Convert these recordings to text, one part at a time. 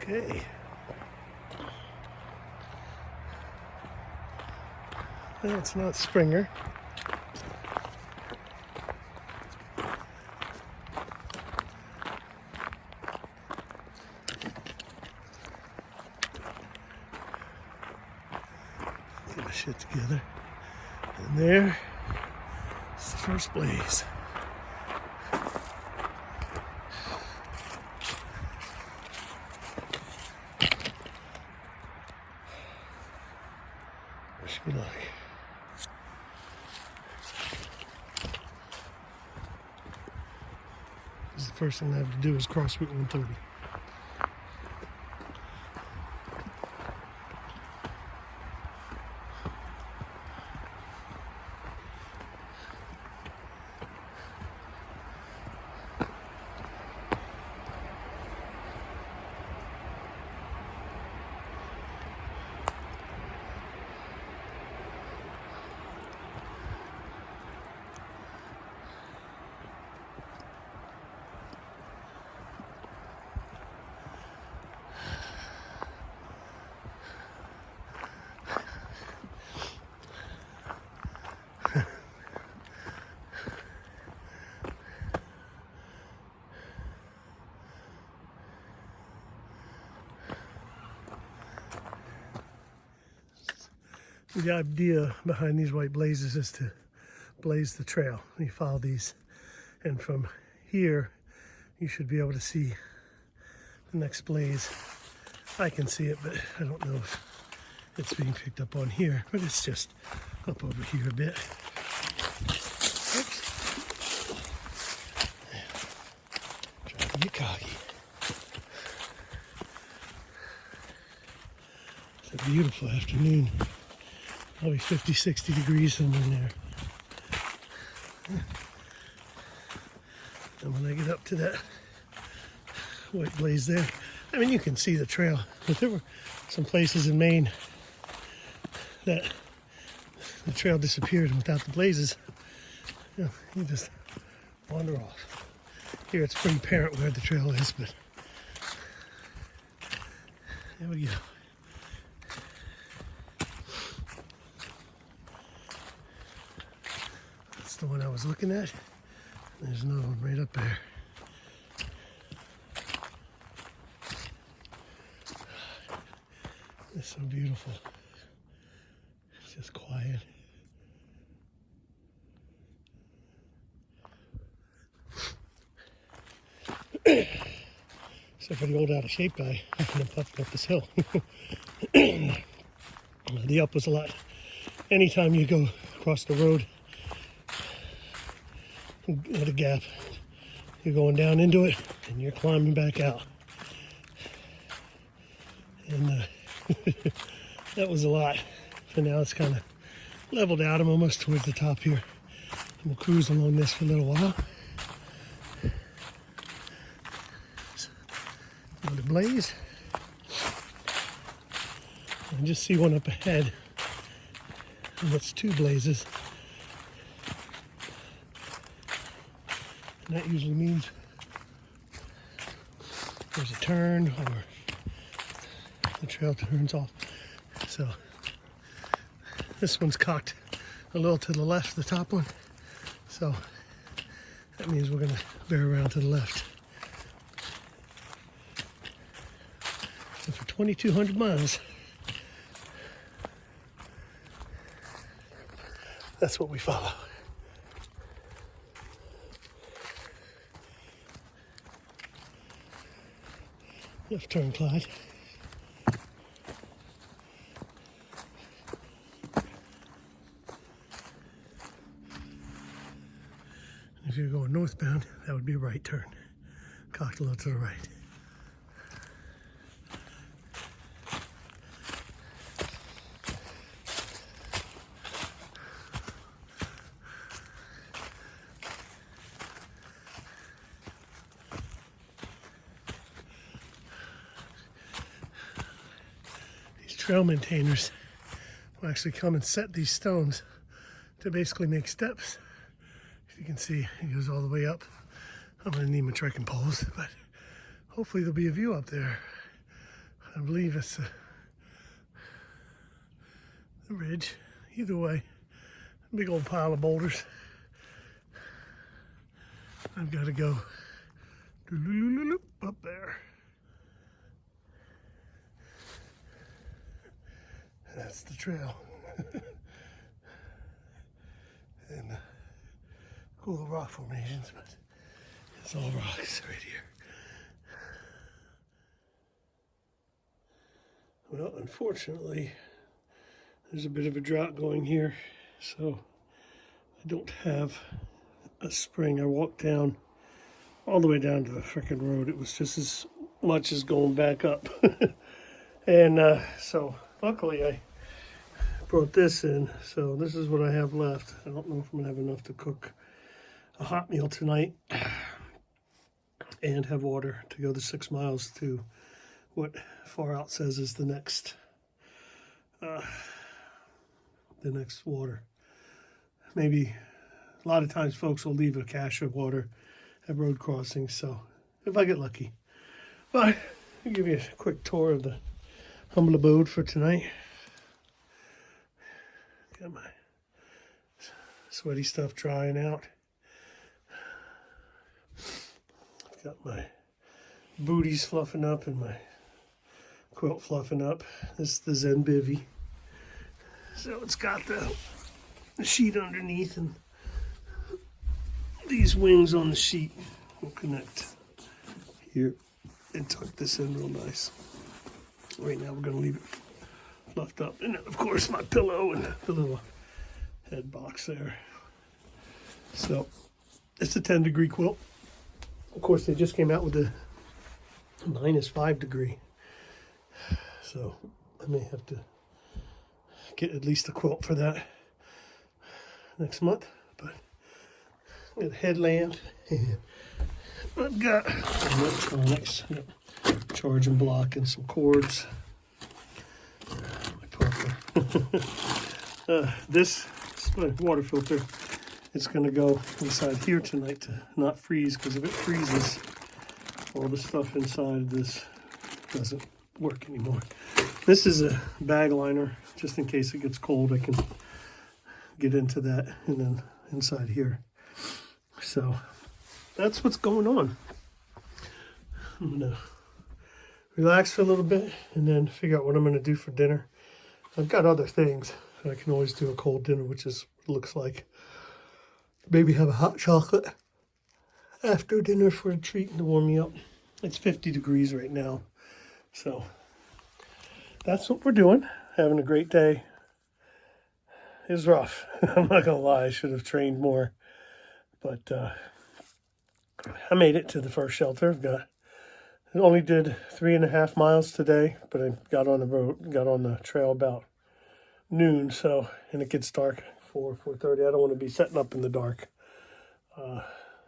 Okay. Well, it's not Springer. Get my shit together. And there's the first blaze. Wish me luck. This is the first thing I have to do is cross Route 130. The idea behind these white blazes is to blaze the trail. You follow these, and from here you should be able to see the next blaze. I can see it, but I don't know if it's being picked up on here, but it's just up over here a bit. Oops. Trying to get cocky. It's a beautiful afternoon. Probably 50, 60 degrees somewhere in there. And when I get up to that white blaze there, I mean, you can see the trail, but there were some places in Maine that the trail disappeared, and without the blazes, you just wander off. Here it's pretty apparent where the trail is, but there we go. That's the one I was looking at. There's another one right up there. It's so beautiful. It's just quiet. Except for the old out of shape guy up this hill. The up was a lot. Anytime you go across the road at a gap, you're going down into it and you're climbing back out. And that was a lot. So now it's kind of leveled out. I'm almost towards the top here. And we'll cruise along this for a little while. Another blaze. I just see one up ahead. And that's two blazes. And that usually means there's a turn or the trail turns off. So this one's cocked a little to the left, the top one. So that means we're gonna bear around to the left. So for 2,200 miles, that's what we follow. Left turn, Clyde. If you're going northbound, that would be a right turn. Cocked a little to the right. Trail maintainers will actually come and set these stones to basically make steps. As you can see, it goes all the way up. I'm gonna need my trekking poles, but hopefully there'll be a view up there. I believe it's the ridge. Either way, big old pile of boulders. I've got to go up there. That's the trail. And cool little rock formations, but it's all rocks right here. Well, unfortunately, there's a bit of a drought going here, so I don't have a spring. I walked down all the way down to the frickin' road. It was just as much as going back up. And so luckily I brought this in, so this is what I have left. I don't know if I'm gonna have enough to cook a hot meal tonight and have water to go the 6 miles to what Far Out says is the next water. Maybe a lot of times folks will leave a cache of water at road crossings, so if I get lucky. But I'll give you a quick tour of the humble abode for tonight. Got my sweaty stuff drying out. I've got my booties fluffing up and my quilt fluffing up. This is the Zen bivvy. So it's got the sheet underneath, and these wings on the sheet will connect here and tuck this in real nice. Right now we're going to leave it fluffed up. And then, of course, my pillow and the little head box there. So it's a 10-degree quilt. Of course, they just came out with a -5 degree. So I may have to get at least a quilt for that next month. But I got a headlamp, and I've got electronics, charging block and some cords. My Parker. This is my water filter. It's going to go inside here tonight to not freeze, because if it freezes, all the stuff inside of this doesn't work anymore. This is a bag liner, just in case it gets cold. I can get into that and then inside here. So that's what's going on. I'm gonna relax for a little bit and then figure out what I'm gonna do for dinner. I've got other things. I can always do a cold dinner, which is what it looks like. Maybe have a hot chocolate after dinner for a treat to warm me up. It's 50 degrees right now, so that's what we're doing. Having a great day. It was rough. I'm not gonna lie, I should have trained more, but I made it to the first shelter. I only did 3.5 miles today, but I got on the trail about noon. So, and it gets dark 4:30. I don't want to be setting up in the dark.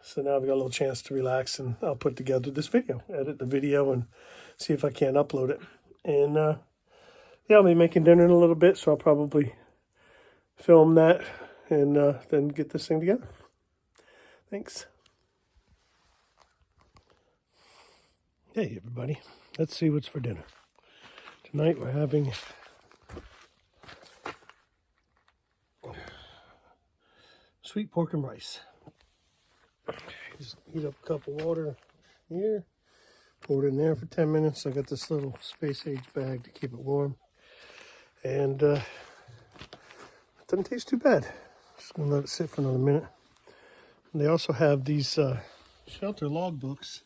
So now I've got a little chance to relax, and I'll put together this video, edit the video, and see if I can upload it. And yeah, I'll be making dinner in a little bit, so I'll probably film that and then get this thing together. Thanks. Hey everybody, let's see what's for dinner. Tonight we're having sweet pork and rice. Just heat up a cup of water here, pour it in there for 10 minutes. I got this little space age bag to keep it warm. And it doesn't taste too bad. Just gonna let it sit for another minute. And they also have these shelter log books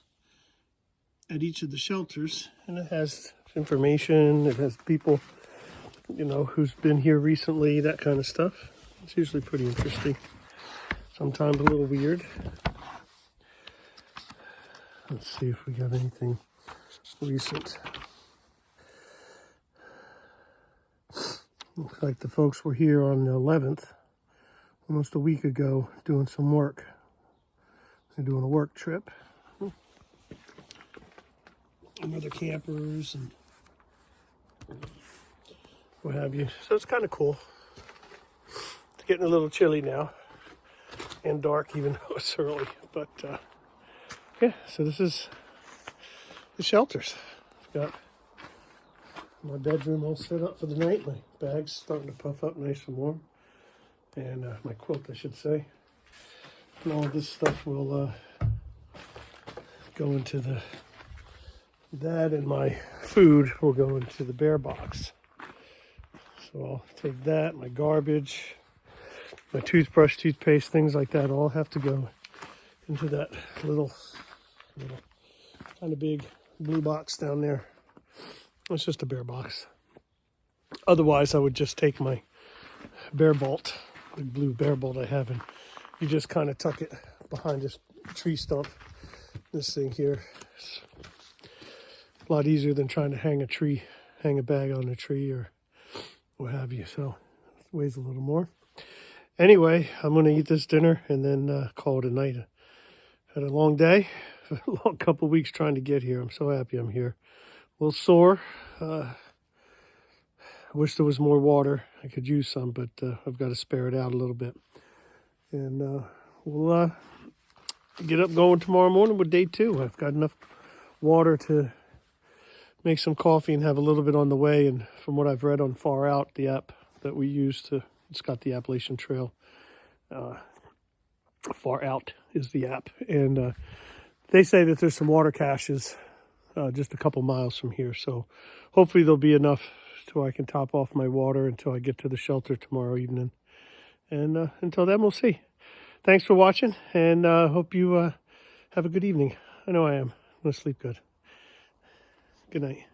at each of the shelters, and it has information, it has people, who's been here recently, that kind of stuff. It's usually pretty interesting, sometimes a little weird. Let's see if we got anything recent. Looks like the folks were here on the 11th, almost a week ago, doing some work. They're doing a work trip. And other campers and what have you. So it's kind of cool. It's getting a little chilly now and dark, even though it's early. But yeah, so this is the shelters. I've got My bedroom all set up for the night. My bag's starting to puff up nice and warm. And my quilt, I should say. And all this stuff will go into that, and my food will go into the bear box. So I'll take that, my garbage, my toothbrush, toothpaste, things like that all have to go into that little kind of big blue box down there. It's just a bear box. Otherwise, I would just take my bear bolt, the blue bear bolt I have, and you just kind of tuck it behind this tree stump. This thing here is a lot easier than trying to hang a bag on a tree or what have you. So it weighs a little more. Anyway, I'm going to eat this dinner and then call it a night. Had a long day, a long couple weeks trying to get here. I'm so happy I'm here. A little sore. I wish there was more water. I could use some, but I've got to spare it out a little bit. And we'll get up going tomorrow morning with day 2. I've got enough water to make some coffee and have a little bit on the way. And from what I've read on Far Out, the app that we use it's got the Appalachian Trail. Far Out is the app. And they say that there's some water caches just a couple miles from here. So hopefully there'll be enough so I can top off my water until I get to the shelter tomorrow evening. And until then, we'll see. Thanks for watching, and hope you have a good evening. I know I am. I'm going to sleep good. Good night.